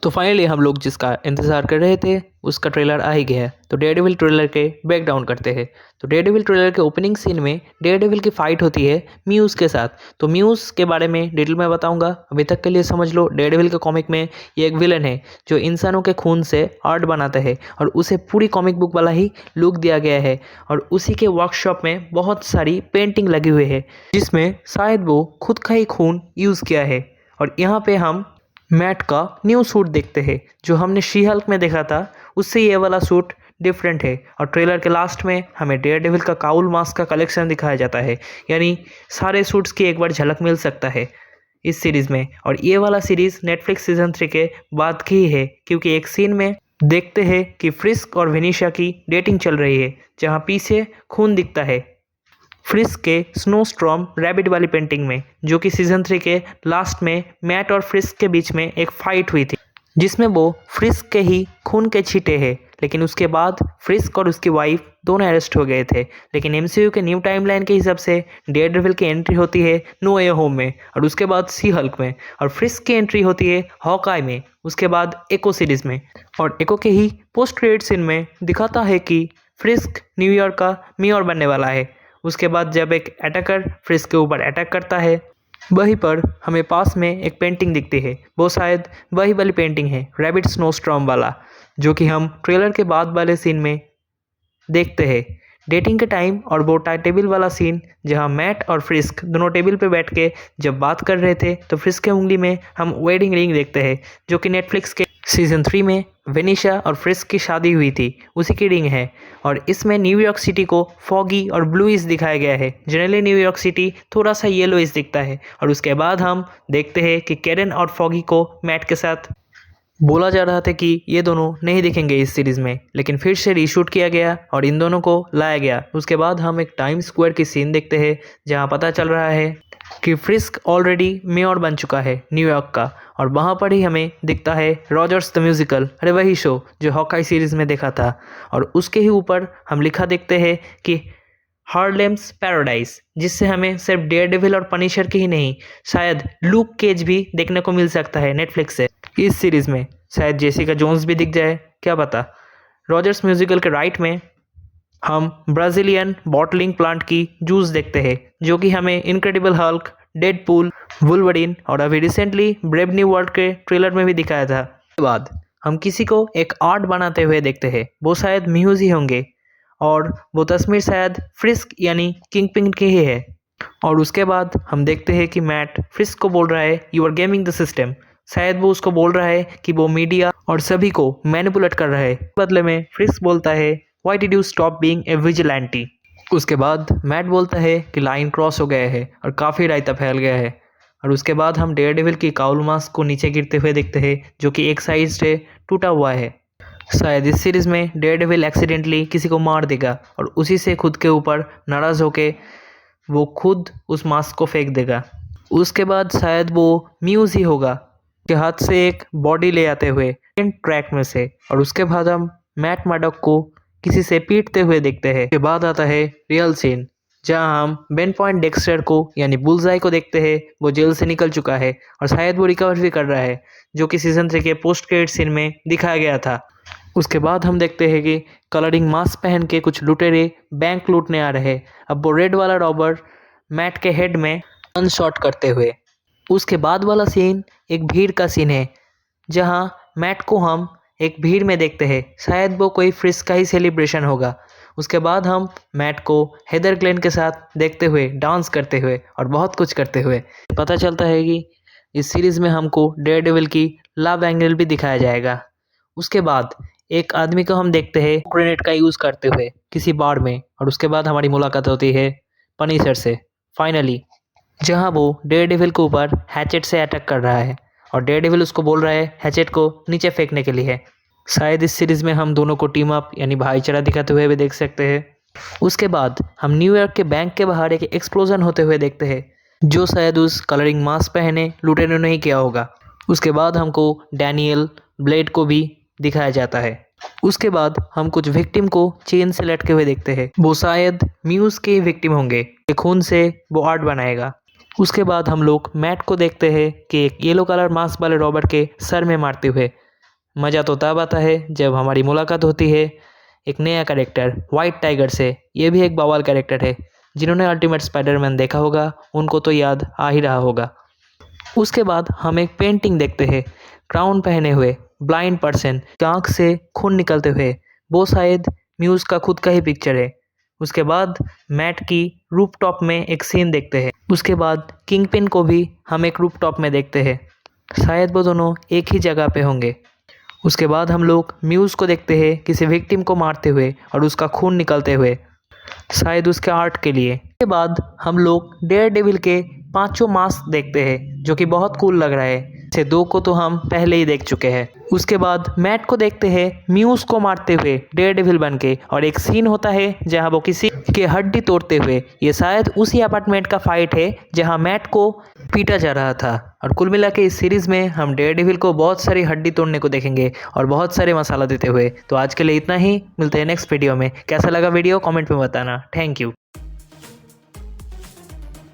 तो फाइनली हम लोग जिसका इंतज़ार कर रहे थे उसका ट्रेलर आ ही गया है। तो डेयरडेविल ट्रेलर के ब्रेक डाउन करते हैं। तो डेयरडेविल ट्रेलर के ओपनिंग सीन में डेयरडेविल की फाइट होती है म्यूज़ के साथ। तो म्यूज़ के बारे में डिटेल में बताऊंगा, अभी तक के लिए समझ लो डेयरडेविल के कॉमिक में ये एक विलन है जो इंसानों के खून से आर्ट बनाता है और उसे पूरी कॉमिक बुक वाला ही लुक दिया गया है। और उसी के वर्कशॉप में बहुत सारी पेंटिंग लगी हुई है जिसमें शायद वो खुद का ही खून यूज़ किया है। और यहाँ पे हम मैट का न्यू सूट देखते हैं जो हमने शी हल्क में देखा था, उससे ये वाला सूट डिफरेंट है। और ट्रेलर के लास्ट में हमें डेयरडेविल का काउल मास्क का कलेक्शन दिखाया जाता है, यानी सारे सूट्स की एक बार झलक मिल सकता है इस सीरीज़ में। और ये वाला सीरीज़ नेटफ्लिक्स सीजन 3 के बाद की ही है, क्योंकि एक सीन में देखते हैं कि फ्रिस्क और विनिशा की डेटिंग चल रही है जहाँ पीछे खून दिखता है फ्रिस्क के स्नोस्टॉर्म रैबिट वाली पेंटिंग में, जो कि सीजन 3 के लास्ट में मैट और फ्रिस्क के बीच में एक फाइट हुई थी जिसमें वो फ्रिस्क के ही खून के छींटे हैं। लेकिन उसके बाद फ्रिस्क और उसकी वाइफ दोनों अरेस्ट हो गए थे। लेकिन एमसीयू के न्यू टाइमलाइन के हिसाब से डेयरडेविल की एंट्री होती है नो वे होम में, और उसके बाद सी हल्क में, और फ्रिस्क की एंट्री होती है हॉकाई में, उसके बाद एको सीरीज में। और एको के ही पोस्ट क्रेडिट सीन में दिखाता है कि फ्रिस्क न्यूयॉर्क का मेयर बनने वाला है। उसके बाद जब एक अटैकर फ्रिस्क के ऊपर अटैक करता है, वहीं पर हमें पास में एक पेंटिंग दिखती है। वो शायद वही वाली पेंटिंग है रैबिट स्नोस्टॉर्म वाला, जो कि हम ट्रेलर के बाद वाले सीन में देखते हैं डेटिंग के टाइम। और वो टेबल वाला सीन जहां मैट और फ्रिस्क दोनों टेबल पे बैठ के जब बात कर रहे थे, तो फ्रिस्क के उंगली में हम वेडिंग रिंग देखते हैं जो कि नेटफ्लिक्स के सीजन 3 में वेनिशा और फ्रिस्क की शादी हुई थी उसी की रिंग है। और इसमें न्यूयॉर्क सिटी को फॉगी और ब्लूइश दिखाया गया है। जनरली न्यूयॉर्क सिटी थोड़ा सा येलोइश दिखता है। और उसके बाद हम देखते हैं कि कैरन और फॉगी को मैट के साथ बोला जा रहा था कि ये दोनों नहीं दिखेंगे इस सीरीज़ में, लेकिन फिर से रीशूट किया गया और इन दोनों को लाया गया। उसके बाद हम एक टाइम स्क्वायर की सीन देखते हैं जहां पता चल रहा है कि फ्रिस्क ऑलरेडी मेयर बन चुका है न्यूयॉर्क का। और वहाँ पर ही हमें दिखता है रॉजर्स द म्यूज़िकल, अरे वही शो जो हॉकाई सीरीज़ में देखा था। और उसके ही ऊपर हम लिखा देखते हैं कि हार्लेम्स पैराडाइज, जिससे हमें सिर्फ डेयरडेविल और पनिशर की ही नहीं, शायद लूक केज भी देखने को मिल सकता है नेटफ्लिक्स से इस सीरीज़ में। शायद जेसिका जोन्स भी दिख जाए, क्या पता। रॉजर्स म्यूज़िकल के राइट में हम ब्राज़ीलियन बॉटलिंग प्लांट की जूस देखते हैं जो कि हमें इनक्रेडिबल हल्क, डेडपूल, वुल्वरीन और अभी रिसेंटली ब्रेव न्यू वर्ल्ड के ट्रेलर में भी दिखाया था। उसके बाद हम किसी को एक आर्ट बनाते हुए देखते हैं, वो शायद म्यूज़ ही होंगे। और वो तस्वीर शायद फ्रिस्क यानी किंगपिन की ही है। और उसके बाद हम देखते हैं कि मैट फ्रिस्क को बोल रहा है you are gaming the system. शायद वो उसको बोल रहा है कि वो मीडिया और सभी को मैनिपुलेट कर रहा है। बदले में फ्रिस्क बोलता है why did you stop being a vigilante. उसके बाद मैट बोलता है कि लाइन क्रॉस हो गया है और काफ़ी रायता फैल गया है। और उसके बाद हम डेयरडेविल की काउल मास्क को नीचे गिरते हुए देखते हैं जो कि एक साइड से टूटा हुआ है। शायद इस सीरीज़ में डेयरडेविल एक्सीडेंटली किसी को मार देगा और उसी से खुद के ऊपर नाराज़ होके वो खुद उस मास्क को फेंक देगा। उसके बाद शायद वो म्यूज़ ही होगा के हाथ से एक बॉडी ले आते हुए ट्रैक में से। और उसके बाद हम मैट मैडॉक को किसी से पीटते हुए देखते हैं। के बाद आता है रियल सीन जहां हम बेन पॉइंट डेक्स्टर को यानी बुलजाई को देखते हैं। वो जेल से निकल चुका है और शायद वो रिकवर भी कर रहा है, जो कि सीजन 3 के पोस्ट क्रेडिट सीन में दिखाया गया था। उसके बाद हम देखते हैं कि कलरिंग मास्क पहन के कुछ लुटेरे बैंक लूटने आ रहे हैं। अब वो रेड वाला रॉबर मैट के हेड में गन शॉट करते हुए। उसके बाद वाला सीन एक भीड़ का सीन है जहां मैट को हम एक भीड़ में देखते हैं, शायद वो कोई फ्रिस्क का ही सेलिब्रेशन होगा। उसके बाद हम मैट को हेदर ग्लेन के साथ देखते हुए डांस करते हुए और बहुत कुछ करते हुए। पता चलता है कि इस सीरीज़ में हमको डेयरडेविल की लव एंगल भी दिखाया जाएगा। उसके बाद एक आदमी को हम देखते हैं ग्रेनेड का यूज़ करते हुए किसी बार में। और उसके बाद हमारी मुलाकात होती है पनिशर से फाइनली, जहां वो डेयरडेविल के ऊपर हैचेट से अटैक कर रहा है और डेयरडेविल उसको बोल रहा है हैचेट को नीचे फेंकने के लिए। शायद इस सीरीज़ में हम दोनों को टीम अप यानी भाईचारा दिखाते हुए भी देख सकते हैं। उसके बाद हम न्यूयॉर्क के बैंक के बाहर एक एक्सप्लोजन होते हुए देखते हैं, जो शायद उस कलरिंग मास्क पहने लुटेरों ने ही किया होगा। उसके बाद हमको डैनियल ब्लेड को भी दिखाया जाता है। उसके बाद हम कुछ विक्टिम को चेन से लटके हुए देखते हैं, वो शायद म्यूज़ के विक्टिम होंगे। खून से वो आर्ट बनाएगा। उसके बाद हम लोग मैट को देखते हैं कि एक येलो कलर मास्क वाले रॉबर के सर में मारते हुए। मज़ा तो तब आता है जब हमारी मुलाकात होती है एक नया कैरेक्टर वाइट टाइगर से। ये भी एक बवाल कैरेक्टर है। जिन्होंने अल्टीमेट स्पाइडरमैन देखा होगा उनको तो याद आ ही रहा होगा। उसके बाद हम एक पेंटिंग देखते हैं क्राउन पहने हुए ब्लाइंड पर्सन की आँख से खून निकलते हुए। वो शायद म्यूज़ का खुद का ही पिक्चर है। उसके बाद मैट की रूफटॉप में एक सीन देखते हैं। उसके बाद किंगपिन को भी हम एक रूफटॉप में देखते हैं। शायद वो दोनों एक ही जगह पे होंगे। उसके बाद हम लोग म्यूज़ को देखते हैं किसी विक्टिम को मारते हुए और उसका खून निकलते हुए, शायद उसके आर्ट के लिए। उसके बाद हम लोग डेयरडेविल के पांचों मास्क देखते हैं जो कि बहुत कूल लग रहा है। से दो को तो हम पहले ही देख चुके हैं। उसके बाद मैट को देखते हैं म्यूज़ को मारते हुए डेयरडेविल बन के, और एक सीन होता है जहां वो किसी के हड्डी तोड़ते हुए। ये शायद उसी अपार्टमेंट का फाइट है जहां मैट को पीटा जा रहा था। और कुल मिला के इस सीरीज़ में हम डेयरडेविल को बहुत सारी हड्डी तोड़ने को देखेंगे और बहुत सारे मसाला देते हुए। तो आज के लिए इतना ही, मिलते हैं नेक्स्ट वीडियो में। कैसा लगा वीडियो कमेंट में बताना। Thank you.